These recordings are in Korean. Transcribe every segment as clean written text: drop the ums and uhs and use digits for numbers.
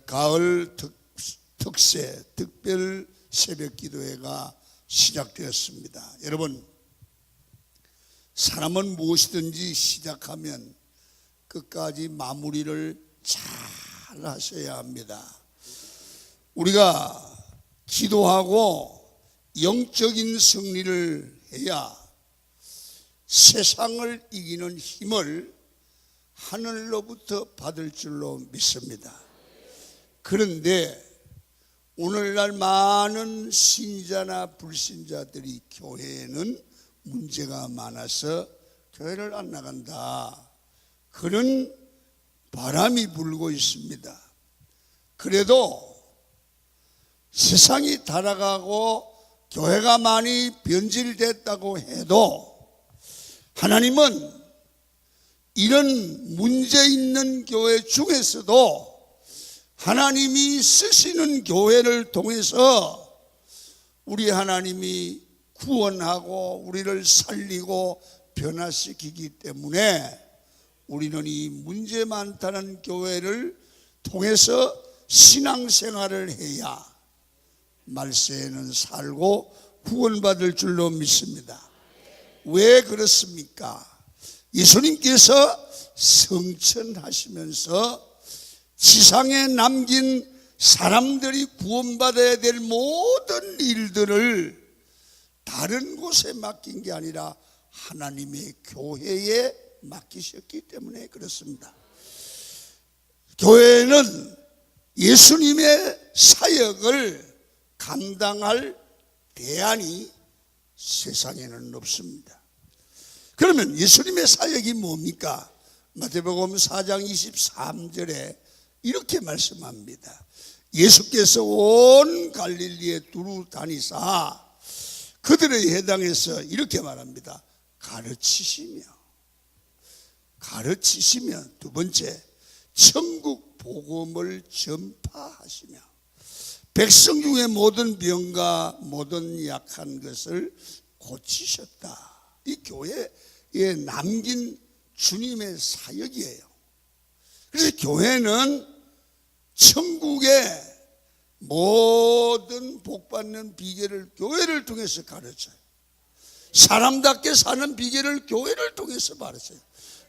가을 특세 특별 새벽 기도회가 시작되었습니다. 여러분, 사람은 무엇이든지 시작하면 끝까지 마무리를 잘 하셔야 합니다. 우리가 기도하고 영적인 승리를 해야 세상을 이기는 힘을 하늘로부터 받을 줄로 믿습니다. 그런데 오늘날 많은 신자나 불신자들이 교회에는 문제가 많아서 교회를 안 나간다, 그런 바람이 불고 있습니다. 그래도 세상이 달아가고 교회가 많이 변질됐다고 해도 하나님은 이런 문제 있는 교회 중에서도 하나님이 쓰시는 교회를 통해서 우리 하나님이 구원하고 우리를 살리고 변화시키기 때문에 우리는 이 문제 많다는 교회를 통해서 신앙생활을 해야 말세에는 살고 구원받을 줄로 믿습니다. 왜 그렇습니까? 예수님께서 성천하시면서 지상에 남긴 사람들이 구원받아야 될 모든 일들을 다른 곳에 맡긴 게 아니라 하나님의 교회에 맡기셨기 때문에 그렇습니다. 교회는 예수님의 사역을 감당할 대안이 세상에는 없습니다. 그러면 예수님의 사역이 뭡니까? 마태복음 4장 23절에 이렇게 말씀합니다. 예수께서 온 갈릴리에 두루 다니사 그들의 해당해서 이렇게 말합니다. 가르치시며, 두 번째, 천국 복음을 전파하시며, 백성 중에 모든 병과 모든 약한 것을 고치셨다. 이 교회에 남긴 주님의 사역이에요. 그래서 교회는 천국의 모든 복받는 비결을 교회를 통해서 가르쳐요. 사람답게 사는 비결을 교회를 통해서 가르쳐요.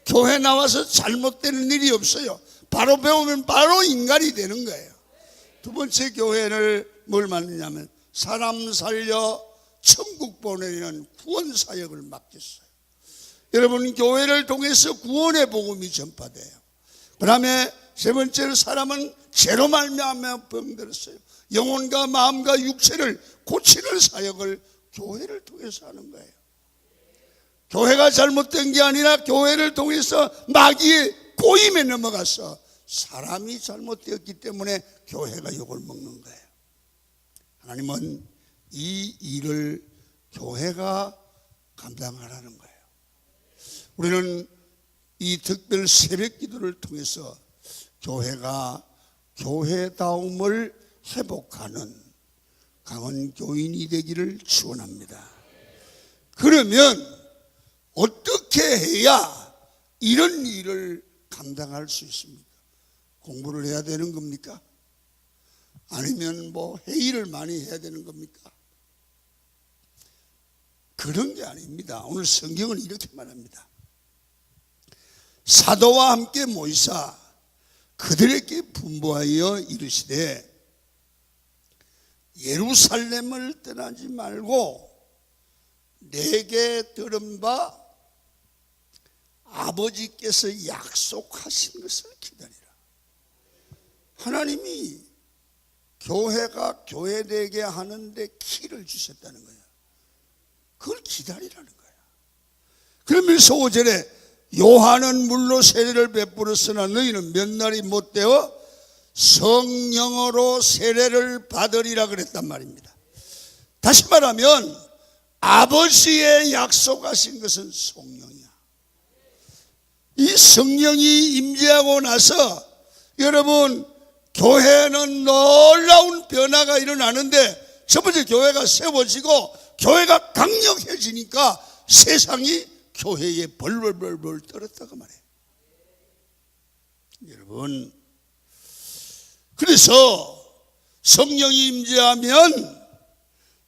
교회 나와서 잘못되는 일이 없어요. 바로 배우면 바로 인간이 되는 거예요. 두 번째, 교회를 뭘 맡느냐면 사람 살려 천국 보내는 구원 사역을 맡겼어요. 여러분, 교회를 통해서 구원의 복음이 전파돼요. 그 다음에 세 번째로, 사람은 죄로 말미암아 병들었어요. 영혼과 마음과 육체를 고치는 사역을 교회를 통해서 하는 거예요. 교회가 잘못된 게 아니라 교회를 통해서 마귀의 고임에 넘어가서 사람이 잘못되었기 때문에 교회가 욕을 먹는 거예요. 하나님은 이 일을 교회가 감당하라는 거예요. 우리는 이 특별 새벽 기도를 통해서 교회가 교회다움을 회복하는 강한 교인이 되기를 축원합니다. 그러면 어떻게 해야 이런 일을 감당할 수 있습니까? 공부를 해야 되는 겁니까? 아니면 회의를 많이 해야 되는 겁니까? 그런 게 아닙니다. 오늘 성경은 이렇게 말합니다. 사도와 함께 모이사 그들에게 분부하여 이르시되 예루살렘을 떠나지 말고 내게 들은 바 아버지께서 약속하신 것을 기다리라. 하나님이 교회가 교회되게 하는데 키를 주셨다는 거예요. 그걸 기다리라는 거예요. 그러면서 5절에 요한은 물로 세례를 베풀었으나 너희는 몇 날이 못되어 성령으로 세례를 받으리라 그랬단 말입니다. 다시 말하면 아버지의 약속하신 것은 성령이야. 이 성령이 임재하고 나서 여러분, 교회는 놀라운 변화가 일어나는데 첫 번째, 교회가 세워지고 교회가 강력해지니까 세상이 교회에 벌벌벌벌 떨었다고 말해요. 여러분, 그래서 성령이 임재하면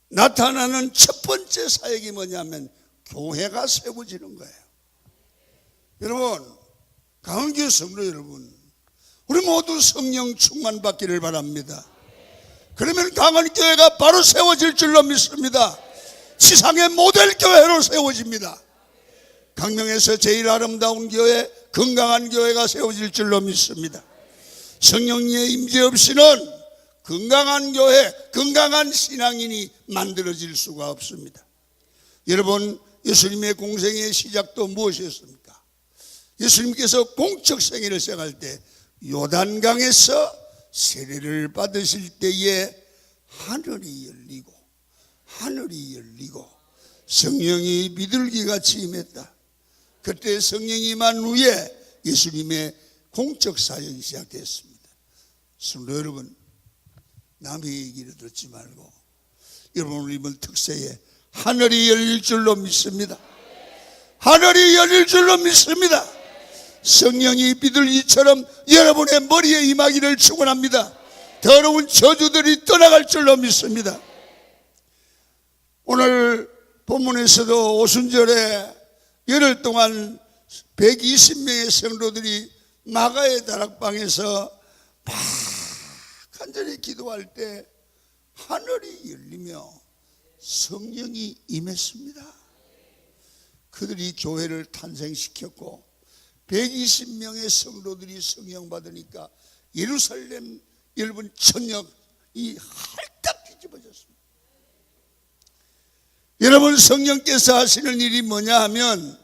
나타나는 첫 번째 사역이 뭐냐면 교회가 세워지는 거예요. 여러분, 강원교회 성도 여러분, 우리 모두 성령 충만 받기를 바랍니다. 그러면 강원교회가 바로 세워질 줄로 믿습니다. 지상의 모델 교회로 세워집니다. 강명에서 제일 아름다운 교회, 건강한 교회가 세워질 줄로 믿습니다. 성령의 임재 없이는 건강한 교회, 건강한 신앙인이 만들어질 수가 없습니다. 여러분, 예수님의 공생의 시작도 무엇이었습니까? 예수님께서 공적 생애를 시작할 때 요단강에서 세례를 받으실 때에 하늘이 열리고 성령이 비둘기같이 임했다. 그때 성령이 임한 후에 예수님의 공적 사역이 시작됐습니다. 성도 여러분, 남의 얘기를 듣지 말고 여러분 이번 특세에 하늘이 열릴 줄로 믿습니다. 하늘이 열릴 줄로 믿습니다. 성령이 비둘기처럼 여러분의 머리에 임하기를 축원합니다. 더러운 저주들이 떠나갈 줄로 믿습니다. 오늘 본문에서도 오순절에 열흘 동안 120명의 성도들이 마가의 다락방에서 막 간절히 기도할 때 하늘이 열리며 성령이 임했습니다. 그들이 교회를 탄생시켰고 120명의 성도들이 성령 받으니까 예루살렘 여러분 천역이 활짝 뒤집어졌습니다. 여러분, 성령께서 하시는 일이 뭐냐 하면,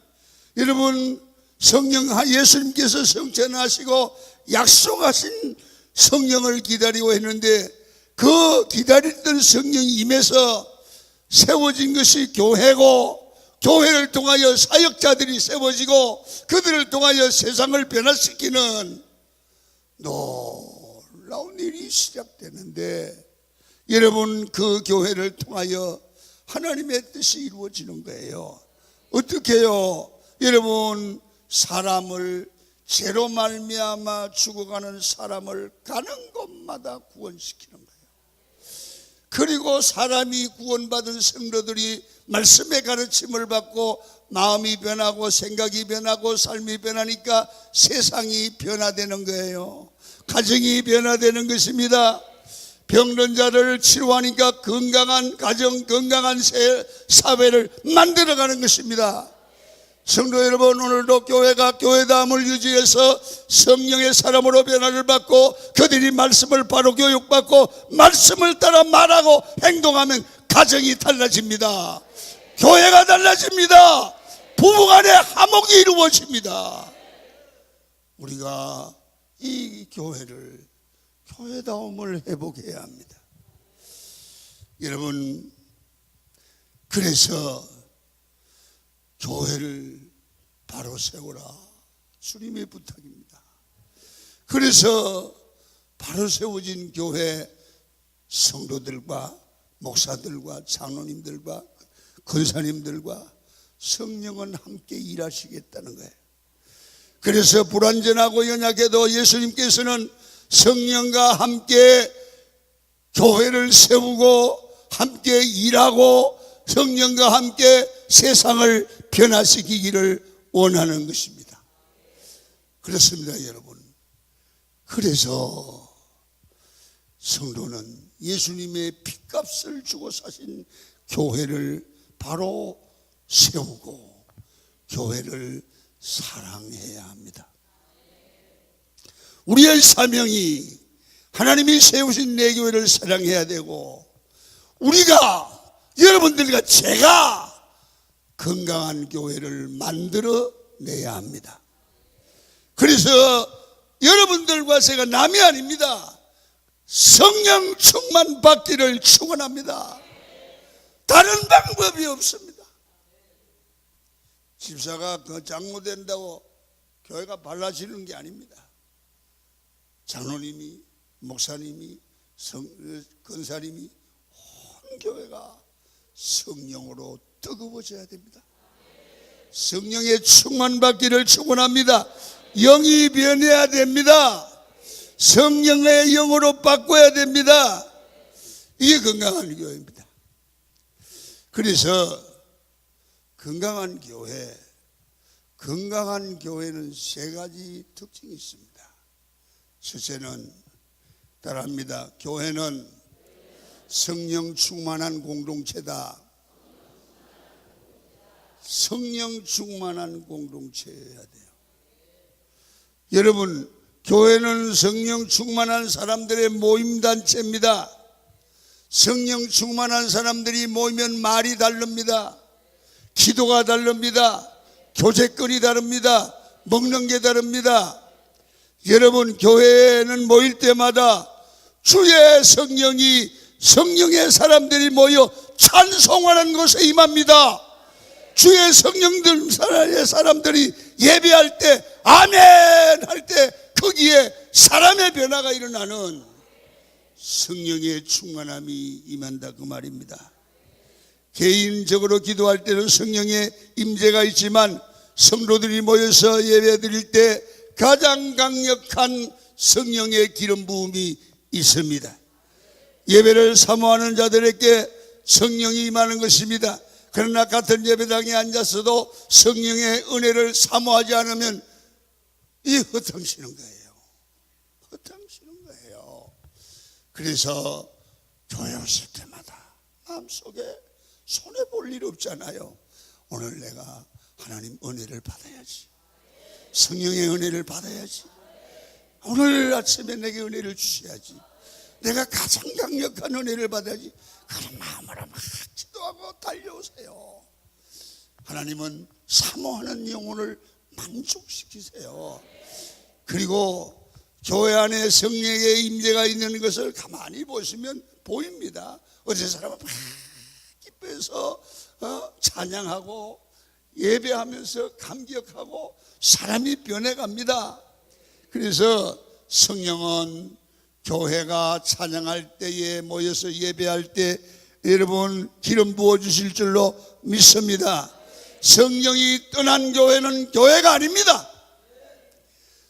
여러분 성령 예수님께서 성천하시고 약속하신 성령을 기다리고 했는데 그 기다렸던 성령이 임해서 세워진 것이 교회고, 교회를 통하여 사역자들이 세워지고 그들을 통하여 세상을 변화시키는 놀라운 일이 시작되는데, 여러분 그 교회를 통하여 하나님의 뜻이 이루어지는 거예요. 어떻게 해요? 여러분, 사람을 죄로 말미암아 죽어가는 사람을 가는 곳마다 구원시키는 거예요. 그리고 사람이 구원받은 성도들이 말씀의 가르침을 받고 마음이 변하고 생각이 변하고 삶이 변하니까 세상이 변화되는 거예요. 가정이 변화되는 것입니다. 병든 자를 치료하니까 건강한 가정, 건강한 사회를 만들어가는 것입니다. 성도 여러분, 오늘도 교회가 교회다움을 유지해서 성령의 사람으로 변화를 받고 그들이 말씀을 바로 교육받고 말씀을 따라 말하고 행동하면 가정이 달라집니다. 교회가 달라집니다. 부부간의 화목이 이루어집니다. 우리가 이 교회를 교회다움을 회복해야 합니다. 여러분, 그래서 교회를 바로 세우라, 주님의 부탁입니다. 그래서 바로 세워진 교회 성도들과 목사들과 장로님들과 권사님들과 성령은 함께 일하시겠다는 거예요. 그래서 불완전하고 연약해도 예수님께서는 성령과 함께 교회를 세우고 함께 일하고 성령과 함께 세상을 변화시키기를 원하는 것입니다. 그렇습니다, 여러분. 그래서 성도는 예수님의 핏값을 주고 사신 교회를 바로 세우고 교회를 사랑해야 합니다. 우리의 사명이 하나님이 세우신 내 교회를 사랑해야 되고, 우리가 여러분들과 제가 건강한 교회를 만들어 내야 합니다. 그래서 여러분들과 제가 남이 아닙니다. 성령 충만 받기를 축원합니다. 다른 방법이 없습니다. 집사가 그 장로 된다고 교회가 발라지는 게 아닙니다. 장로님이, 목사님이, 권사님이 온 교회가 성령으로 뜨거워져야 됩니다. 성령의 충만받기를 축원합니다. 영이 변해야 됩니다. 성령의 영으로 바꿔야 됩니다. 이게 건강한 교회입니다. 그래서 건강한 교회는 세 가지 특징이 있습니다. 첫째는 따라합니다. 교회는 성령 충만한 공동체다. 성령 충만한 공동체여야 돼요. 여러분, 교회는 성령 충만한 사람들의 모임단체입니다. 성령 충만한 사람들이 모이면 말이 다릅니다. 기도가 다릅니다. 교제권이 다릅니다. 먹는 게 다릅니다. 여러분, 교회에는 모일 때마다 주의 성령의 사람들이 모여 찬송하는 것에 임합니다. 주의 성령들 사람들이 예배할 때 아멘 할 때 거기에 사람의 변화가 일어나는 성령의 충만함이 임한다, 그 말입니다. 개인적으로 기도할 때는 성령의 임재가 있지만 성도들이 모여서 예배 드릴 때 가장 강력한 성령의 기름 부음이 있습니다. 예배를 사모하는 자들에게 성령이 임하는 것입니다. 그러나 같은 예배당에 앉았어도 성령의 은혜를 사모하지 않으면 이 헛탕치는 거예요. 헛탕치는 거예요. 그래서 교회 오실 때마다 마음속에 손해볼 일 없잖아요. 오늘 내가 하나님 은혜를 받아야지. 성령의 은혜를 받아야지. 오늘 아침에 내게 은혜를 주셔야지. 내가 가장 강력한 은혜를 받아야지. 그런 마음으로 막 기도하고 달려오세요. 하나님은 사모하는 영혼을 만족시키세요. 그리고 교회 안에 성령의 임재가 있는 것을 가만히 보시면 보입니다. 어제 사람은 막 기뻐해서 찬양하고 예배하면서 감격하고 사람이 변해갑니다. 그래서 성령은 교회가 찬양할 때에 모여서 예배할 때 여러분 기름 부어주실 줄로 믿습니다. 성령이 떠난 교회는 교회가 아닙니다.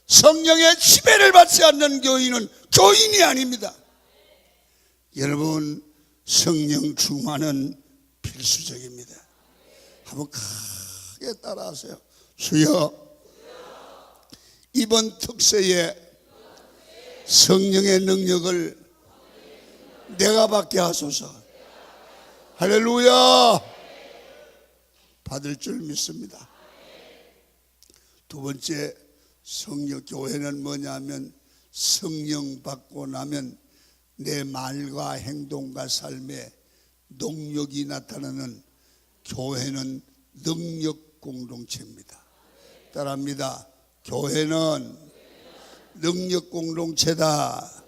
성령의 지배를 받지 않는 교인은 교인이 아닙니다. 여러분, 성령 충만은 필수적입니다. 한번 크게 따라하세요. 주여, 이번 특세에 성령의 능력을 내가 받게 하소서. 할렐루야. 받을 줄 믿습니다. 두 번째, 성령 교회는 뭐냐면 성령 받고 나면 내 말과 행동과 삶에 능력이 나타나는 교회는 능력 공동체입니다. 따라합니다. 교회는 능력 공동체다.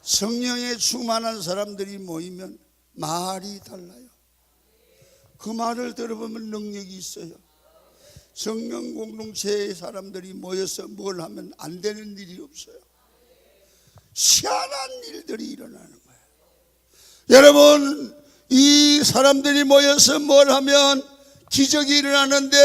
성령에 충만한 사람들이 모이면 말이 달라요. 그 말을 들어보면 능력이 있어요. 성령 공동체의 사람들이 모여서 뭘 하면 안 되는 일이 없어요. 희한한 일들이 일어나는 거예요. 여러분, 이 사람들이 모여서 뭘 하면 기적이 일어나는데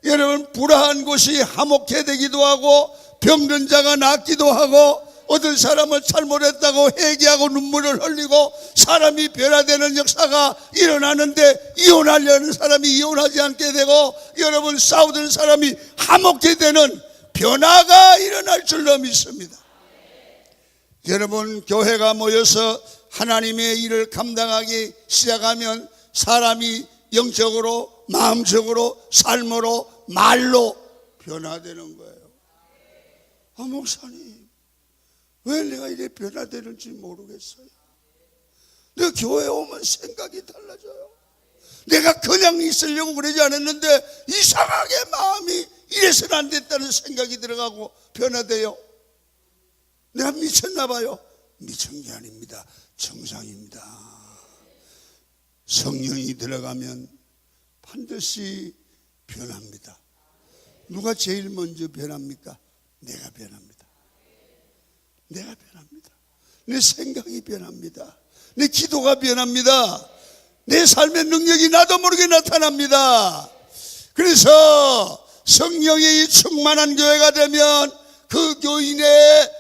여러분, 불화한 곳이 화목해 되기도 하고 병든 자가 낫기도 하고 어떤 사람을 잘못했다고 회개하고 눈물을 흘리고 사람이 변화되는 역사가 일어나는데 이혼하려는 사람이 이혼하지 않게 되고 여러분, 싸우던 사람이 화목해 되는 변화가 일어날 줄로 믿습니다. 여러분, 교회가 모여서 하나님의 일을 감당하기 시작하면 사람이 영적으로, 마음적으로, 삶으로, 말로 변화되는 거예요. 목사님, 왜 내가 이래 변화되는지 모르겠어요. 내 교회 오면 생각이 달라져요. 내가 그냥 있으려고 그러지 않았는데 이상하게 마음이 이래서는 안 됐다는 생각이 들어가고 변화돼요. 내가 미쳤나 봐요. 미친 게 아닙니다. 정상입니다. 성령이 들어가면 반드시 변합니다. 누가 제일 먼저 변합니까? 내가 변합니다. 내가 변합니다. 내 생각이 변합니다. 내 기도가 변합니다. 내 삶의 능력이 나도 모르게 나타납니다. 그래서 성령이 충만한 교회가 되면 그 교인의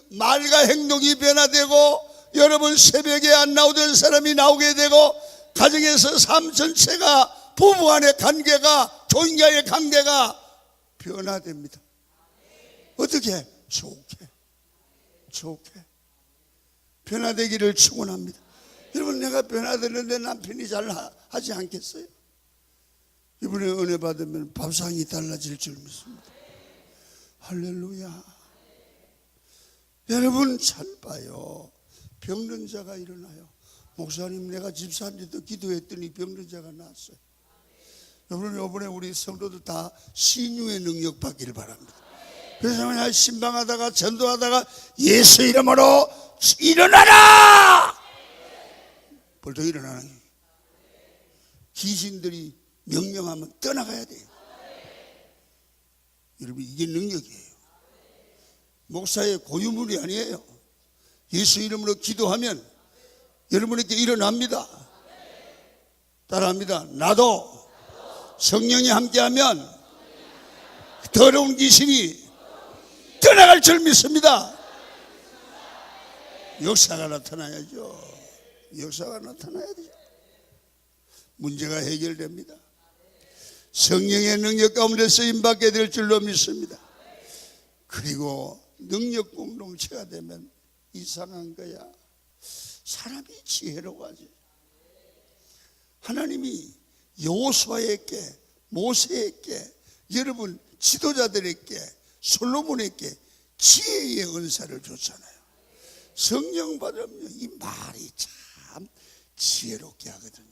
말과 행동이 변화되고, 여러분 새벽에 안 나오던 사람이 나오게 되고, 가정에서 삶 전체가, 부부간의 관계가, 교인과의 관계가 변화됩니다. 어떻게? 좋게 변화되기를 축원합니다. 여러분, 내가 변화되는데 남편이 잘 하지 않겠어요? 이번에 은혜 받으면 밥상이 달라질 줄 믿습니다. 할렐루야. 여러분 잘 봐요. 병든 자가 일어나요. 목사님, 내가 집사한테도 기도했더니 병든 자가 나왔어요. 여러분, 이번에 우리 성도들 다 신유의 능력 받기를 바랍니다. 그래서 그냥 신방하다가 전도하다가 예수 이름으로 일어나라! 벌떡 일어나는 거예요. 귀신들이 명령하면 떠나가야 돼요. 여러분, 이게 능력이에요. 목사의 고유물이 아니에요. 예수 이름으로 기도하면 여러분에게 일어납니다. 따라합니다. 나도 성령이 함께하면 더러운 귀신이 떠나갈 줄 믿습니다. 역사가 나타나야죠. 역사가 나타나야 되죠. 문제가 해결됩니다. 성령의 능력 가운데 쓰임받게 될 줄로 믿습니다. 그리고 능력 공동체가 되면 이상한 거야. 사람이 지혜로워하지. 하나님이 여호수아에게, 모세에게, 여러분 지도자들에게, 솔로몬에게 지혜의 은사를 줬잖아요. 성령 받으면 이 말이 참 지혜롭게 하거든요.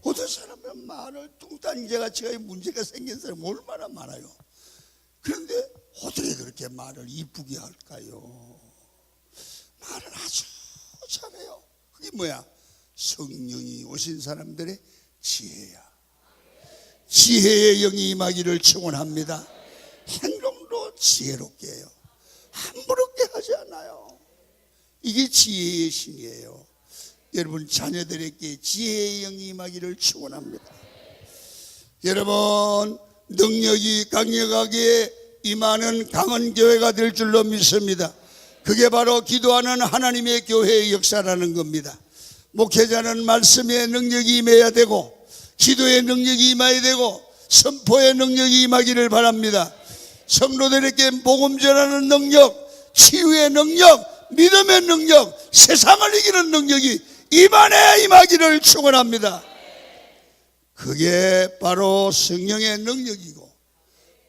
어떤 사람은 말을 뚱딴지같이 문제가 생긴 사람이 얼마나 많아요. 그런데 어떻게 그렇게 말을 이쁘게 할까요? 말을 아주 잘해요. 그게 뭐야? 성령이 오신 사람들의 지혜야. 지혜의 영이 임하기를 축원합니다. 행동도 지혜롭게 해요. 함부롭게 하지 않아요. 이게 지혜의 신이에요. 여러분 자녀들에게 지혜의 영이 임하기를 축원합니다. 여러분 능력이 강력하게 임하는 강한 교회가 될 줄로 믿습니다. 그게 바로 기도하는 하나님의 교회의 역사라는 겁니다. 목회자는 말씀의 능력이 임해야 되고, 기도의 능력이 임해야 되고, 선포의 능력이 임하기를 바랍니다. 성도들에게 복음 전하는 능력, 치유의 능력, 믿음의 능력, 세상을 이기는 능력이 임안에 임하기를 축원합니다. 그게 바로 성령의 능력이고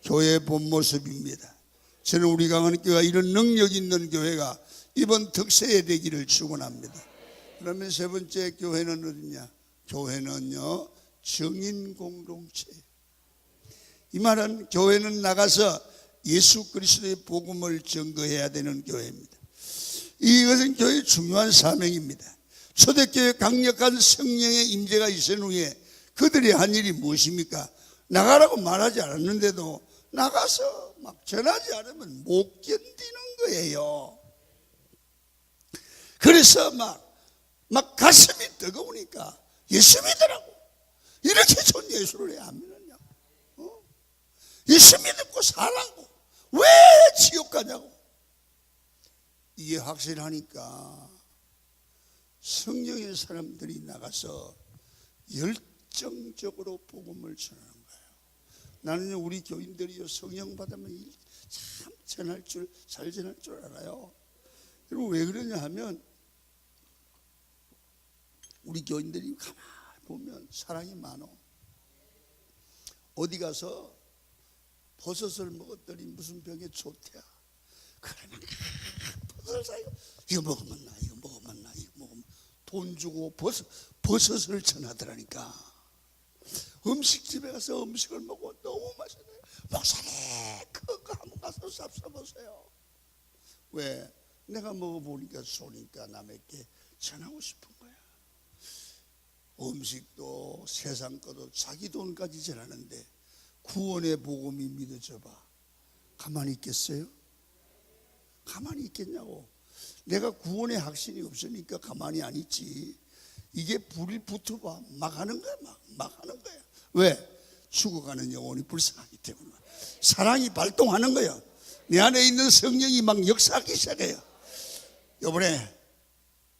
교회의 본 모습입니다. 저는 우리 강원교회가 이런 능력 있는 교회가 이번 특세에 되기를 축원합니다. 그러면 세 번째 교회는 어디냐? 교회는요 정인 공동체. 이 말은 교회는 나가서 예수 그리스도의 복음을 증거해야 되는 교회입니다. 이것은 교회의 중요한 사명입니다. 초대교회 강력한 성령의 임재가 있은 후에 그들이 한 일이 무엇입니까? 나가라고 말하지 않았는데도 나가서 막 전하지 않으면 못 견디는 거예요. 그래서 막 가슴이 뜨거우니까 예수 믿으라고. 이렇게 좋은 예수를 왜 안 믿느냐고. 예수 믿고 살라고. 왜 지옥 가냐고. 이게 확실하니까 성령의 사람들이 나가서 열정적으로 복음을 전하는 거예요. 나는 우리 교인들이 성령 받으면 참 잘 전할 줄 알아요. 여러분 왜 그러냐 하면 우리 교인들이 가만히 보면 사랑이 많어. 어디 가서 버섯을 먹었더니 무슨 병에 좋대야. 그러면 버섯을 사요. 이거 먹으면 나, 이거 먹으면 나, 이거 먹으면 돈 주고 버섯을 전하더라니까. 음식집에 가서 음식을 먹고 너무 맛있네요. 목사님 그거 한번 가서 삽숴보세요. 왜? 내가 먹어보니까 좋으니까 남에게 전하고 싶은 거야. 음식도 세상 것도 자기 돈까지 전하는데 구원의 복음이 믿어져 봐. 가만히 있겠어요? 가만히 있겠냐고. 내가 구원의 확신이 없으니까 가만히 안 있지. 이게 불이 붙어봐. 막 하는 거야. 막 하는 거야. 왜? 죽어가는 영혼이 불쌍하기 때문에. 사랑이 발동하는 거야. 내 안에 있는 성령이 막 역사하기 시작해요. 이번에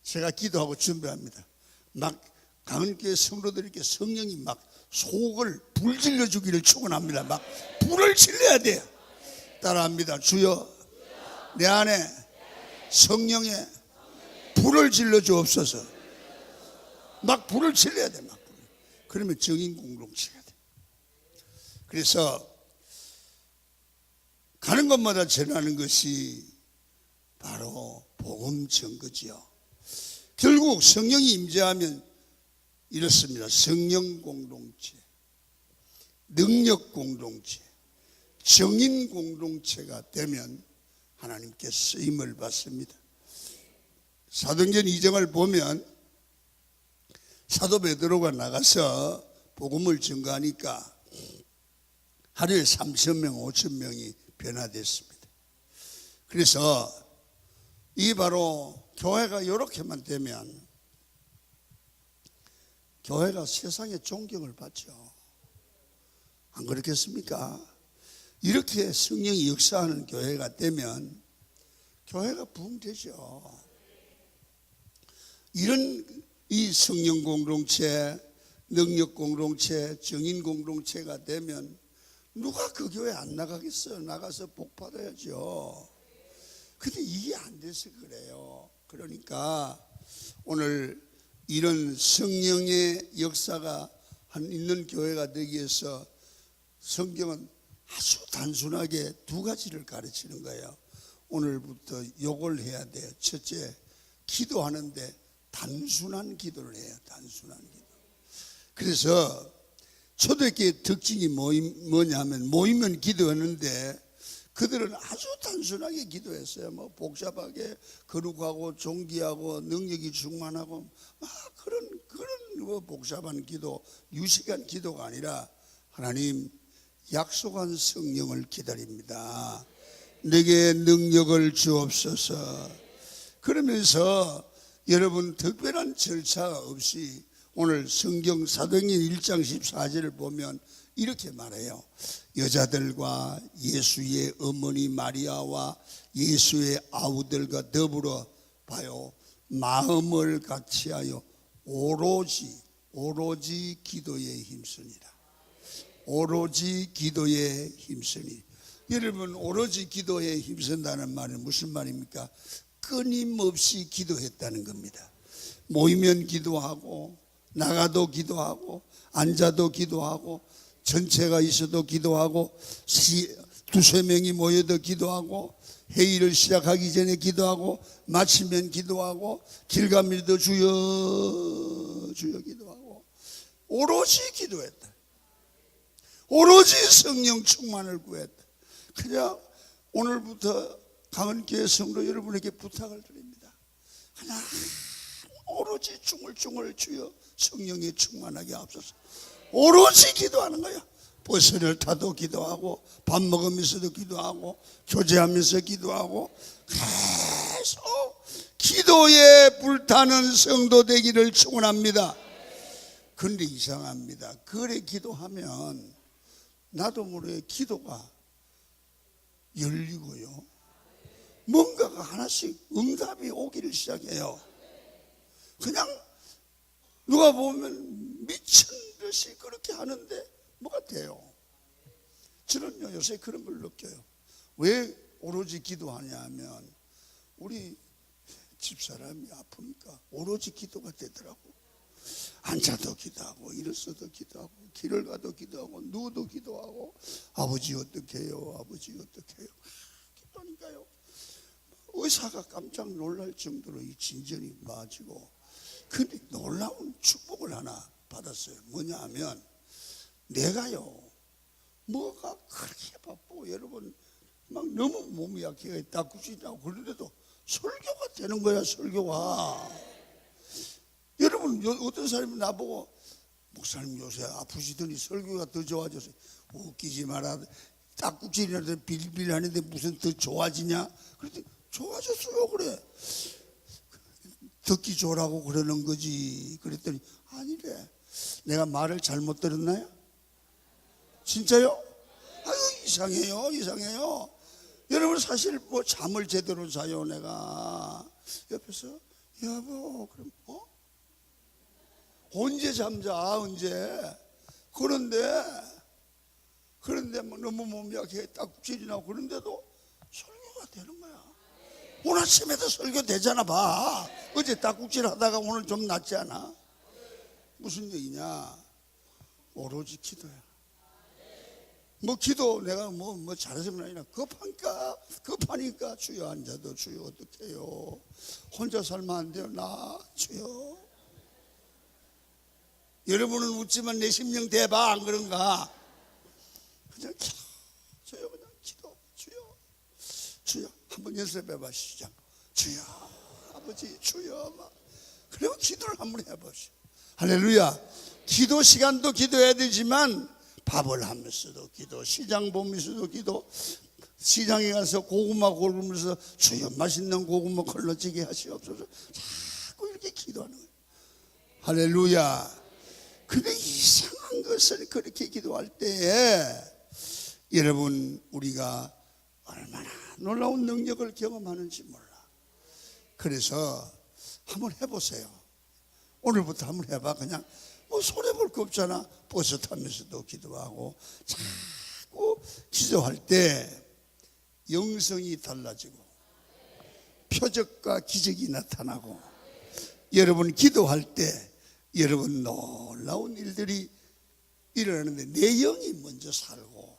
제가 기도하고 준비합니다. 막 강은교회 성도들에게 성령이 막 속을 불질러 주기를 축원합니다. 막 불을 질러야 돼요. 따라합니다. 주여, 내 안에 성령의 불을 질러 주옵소서. 막 불을 질러야 돼. 막 불을. 그러면 정인 공동체가 돼. 그래서 가는 곳마다 전하는 것이 바로 복음 증거지요. 결국 성령이 임재하면 이렇습니다. 성령 공동체, 능력 공동체, 정인 공동체가 되면 하나님께 쓰임을 받습니다. 사도행전 2장을 보면 사도 베드로가 나가서 복음을 증거하니까 하루에 3,000명, 5,000명이 변화됐습니다. 그래서 이 바로 교회가 이렇게만 되면 교회가 세상의 존경을 받죠. 안 그렇겠습니까? 이렇게 성령이 역사하는 교회가 되면 교회가 부흥되죠. 이런 이 성령 공동체, 능력 공동체, 정인 공동체가 되면 누가 그 교회 안 나가겠어요? 나가서 복 받아야죠. 근데 이게 안 돼서 그래요. 그러니까 오늘 이런 성령의 역사가 있는 교회가 되기 위해서 성경은 아주 단순하게 두 가지를 가르치는 거예요. 오늘부터 요걸 해야 돼요. 첫째, 기도하는데 단순한 기도를 해요. 단순한 기도. 그래서 초대교회 특징이 뭐냐면 모이면 기도하는데 그들은 아주 단순하게 기도했어요. 뭐 복잡하게 거룩하고 존귀하고 능력이 충만하고 그런 뭐 복잡한 기도, 유식한 기도가 아니라 하나님 약속한 성령을 기다립니다. 내게 능력을 주옵소서. 그러면서 여러분 특별한 절차가 없이 오늘 성경 사도행전 1장 14절을 보면 이렇게 말해요. 여자들과 예수의 어머니 마리아와 예수의 아우들과 더불어 봐요. 마음을 같이하여 오로지 기도에 힘쓰니라. 오로지 기도에 힘쓰니. 여러분 오로지 기도에 힘쓴다는 말은 무슨 말입니까? 끊임없이 기도했다는 겁니다. 모이면 기도하고 나가도 기도하고 앉아도 기도하고 전체가 있어도 기도하고 두세 명이 모여도 기도하고 회의를 시작하기 전에 기도하고 마치면 기도하고 길 가면서도 주여 주여 기도하고 오로지 기도했다. 오로지 성령 충만을 구했다. 그냥 오늘부터 강은교회 성도 여러분에게 부탁을 드립니다. 그냥 오로지 중얼중얼 주여 성령에 충만하게 하옵소서. 오로지 기도하는 거야. 버스를 타도 기도하고 밥 먹으면서도 기도하고 교제하면서 기도하고 계속 기도에 불타는 성도 되기를 축원합니다. 그런데 이상합니다. 그래 기도하면 나도 모르게 기도가 열리고요. 뭔가가 하나씩 응답이 오기를 시작해요. 그냥 누가 보면 미친 듯이 그렇게 하는데 뭐가 돼요? 저는요 요새 그런 걸 느껴요. 왜 오로지 기도하냐 하면 우리 집사람이 아프니까 오로지 기도가 되더라고. 앉아도 기도하고 일어서도 기도하고 길을 가도 기도하고 누워도 기도하고 아버지 어떻게 해요? 아버지 어떻게 해요? 기도하니까요. 의사가 깜짝 놀랄 정도로 이 진전이 맞고 근데 놀라운 축복을 하나 받았어요. 뭐냐 하면 내가요 뭐가 그렇게 바쁘고 여러분 막 너무 몸이 약해가 딱구질이라고 그런데도 설교가 되는 거야. 설교가. 여러분 어떤 사람이 나보고 목사님 요새 아프시더니 설교가 더 좋아졌어요. 웃기지 마라. 딱구질이라도 빌빌 하는데 무슨 더 좋아지냐? 그랬더니 좋아졌어요. 그래. 듣기 좋으라고 그러는 거지. 그랬더니 아니래. 내가 말을 잘못 들었나요? 진짜요? 아유 이상해요. 여러분 사실 뭐 잠을 제대로 자요. 내가 옆에서 여보 그럼 언제 잠자 언제. 그런데 뭐 너무 몸이 약해 딱질이 나고 그런데도 설교가 되는 거야. 오늘 아침에도 설교 되잖아. 봐, 어제 딱국질 하다가 오늘 좀 낫지 않아? 무슨 얘기냐? 오로지 기도야. 뭐 기도 내가 뭐 잘해서는 아니라 급하니까 주여 앉아도 주여 어떡해요. 혼자 살면 안 돼요. 나 주여. 여러분은 웃지만 내 심령 대봐. 안 그런가? 그냥 기도. 주여 그냥 기도. 주여 한번 연습해봐. 시작. 주여 아버지 주여 막. 그리고 기도를 한번 해보시오. 할렐루야. 기도 시간도 기도해야 되지만 밥을 하면서도 기도, 시장 보면서도 기도, 시장에 가서 고구마 고르면서 주여 맛있는 고구마 걸러지게 하시옵소서. 자꾸 이렇게 기도하는 거예요. 할렐루야. 근데 이상한 것은 그렇게 기도할 때에 여러분 우리가 얼마나 놀라운 능력을 경험하는지 몰라. 그래서 한번 해보세요. 오늘부터 한번 해봐. 그냥 뭐 손해볼 거 없잖아. 버스 타면서도 기도하고. 자꾸 기도할 때 영성이 달라지고 표적과 기적이 나타나고, 여러분 기도할 때 여러분 놀라운 일들이 일어나는데 내 영이 먼저 살고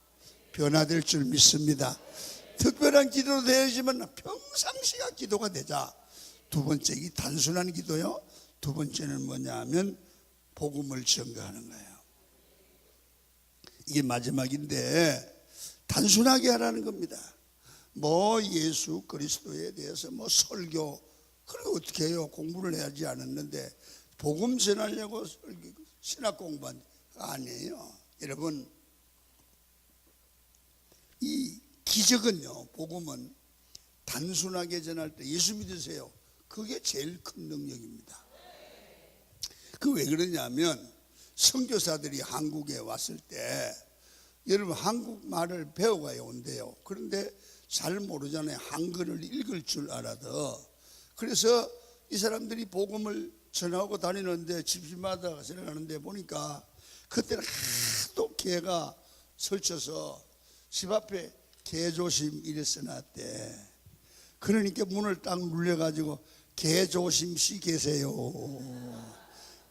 변화될 줄 믿습니다. 특별한 기도도 되지만 평상시가 기도가 되자. 두 번째, 이 단순한 기도요. 두 번째는 뭐냐 하면 복음을 전가하는 거예요. 이게 마지막인데 단순하게 하라는 겁니다. 뭐 예수 그리스도에 대해서 뭐 설교, 그리고 어떻게 해요? 공부를 해야지 않았는데 복음 전하려고 신학 공부한 아니에요. 여러분 이 기적은요, 복음은 단순하게 전할 때 예수 믿으세요. 그게 제일 큰 능력입니다. 그 왜 그러냐면 선교사들이 한국에 왔을 때 여러분 한국말을 배워가야 온대요. 그런데 잘 모르잖아요. 한글을 읽을 줄 알아도. 그래서 이 사람들이 복음을 전하고 다니는데 집집마다 지나가는데 보니까 그때는 하도 개가 설쳐서 집 앞에 개조심 이래 써놨대. 그러니까 문을 딱 눌려가지고 개조심씨 계세요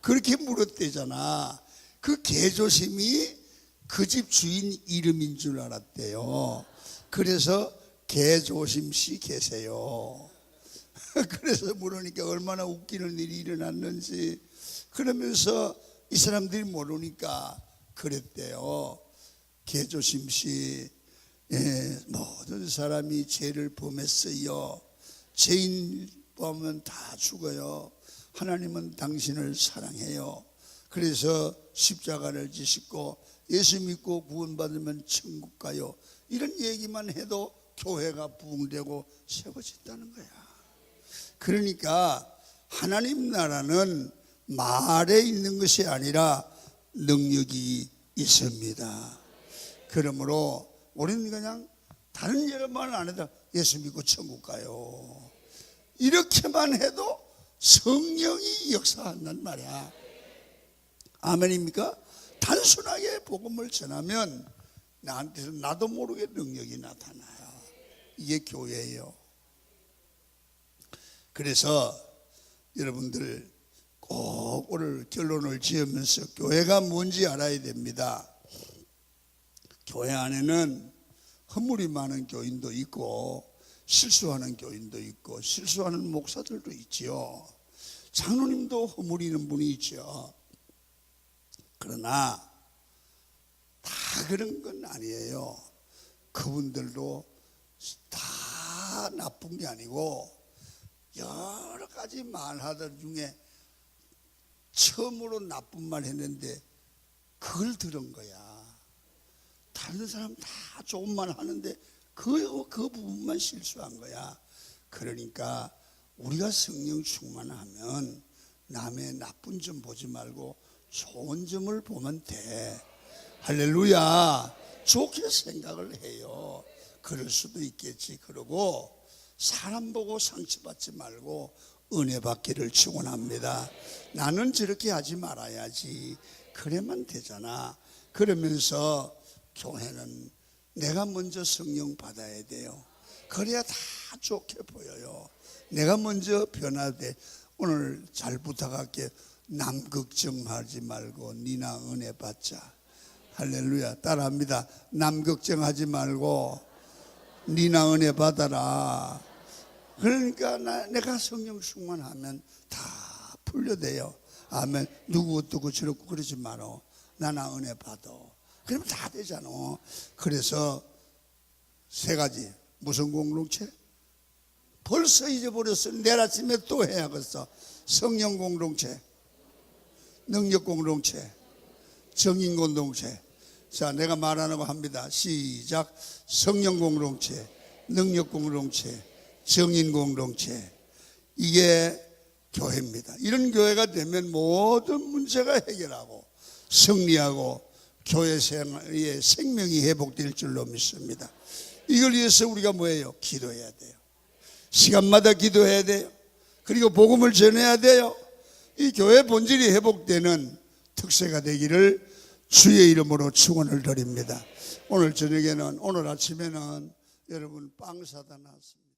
그렇게 물었대잖아. 그 개조심이 그 집 주인 이름인 줄 알았대요. 그래서 개조심씨 계세요. 그래서 물으니까 얼마나 웃기는 일이 일어났는지. 그러면서 이 사람들이 모르니까 그랬대요. 개조심씨, 모든 사람이 죄를 범했어요. 죄인 범하면 다 죽어요. 하나님은 당신을 사랑해요. 그래서 십자가를 지시고 예수 믿고 구원받으면 천국 가요. 이런 얘기만 해도 교회가 부흥되고 세워진다는 거야. 그러니까 하나님 나라는 말에 있는 것이 아니라 능력이 있습니다. 그러므로 우리는 그냥 다른 여러 말 안 해도 예수 믿고 천국 가요, 이렇게만 해도 성령이 역사한단 말이야. 아멘입니까? 단순하게 복음을 전하면 나한테서 나도 모르게 능력이 나타나요. 이게 교회예요. 그래서 여러분들 꼭 오늘 결론을 지으면서 교회가 뭔지 알아야 됩니다. 교회 안에는 허물이 많은 교인도 있고 실수하는 교인도 있고 실수하는 목사들도 있지요. 장로님도 허물이는 분이 있죠. 그러나 다 그런 건 아니에요. 그분들도 다 나쁜 게 아니고 여러 가지 말하던 중에 처음으로 나쁜 말 했는데 그걸 들은 거야. 다른 사람 다 좋은 말 하는데 그 부분만 실수한 거야. 그러니까 우리가 성령 충만하면 남의 나쁜 점 보지 말고 좋은 점을 보면 돼. 할렐루야. 좋게 생각을 해요. 그럴 수도 있겠지. 그러고 사람 보고 상처받지 말고 은혜 받기를 축원합니다. 나는 저렇게 하지 말아야지. 그래만 되잖아. 그러면서 교회는 내가 먼저 성령 받아야 돼요. 그래야 다 좋게 보여요. 내가 먼저 변화돼. 오늘 잘 부탁할게. 남 걱정하지 말고 니나 은혜 받자. 할렐루야. 따라합니다. 남 걱정하지 말고 니나 은혜 받아라. 그러니까 내가 성령 충만하면 다 풀려돼요. 아멘. 누구 어떻고 저렇고 그러지 마라. 나나 은혜 받아. 그러면 다 되잖아. 그래서 세 가지. 무슨 공동체? 벌써 잊어버렸어. 내일 아침에 또 해야겠어. 성령 공동체, 능력 공동체, 정인 공동체. 자, 내가 말하는 거 합니다. 시작. 성령 공동체, 능력 공동체, 정인 공동체. 이게 교회입니다. 이런 교회가 되면 모든 문제가 해결하고 승리하고 교회 생활의 생명이 회복될 줄로 믿습니다. 이걸 위해서 우리가 뭐예요? 기도해야 돼요. 시간마다 기도해야 돼요. 그리고 복음을 전해야 돼요. 이 교회 본질이 회복되는 특세가 되기를 주의 이름으로 축원을 드립니다. 오늘 저녁에는, 오늘 아침에는 여러분 빵 사다 놨습니다.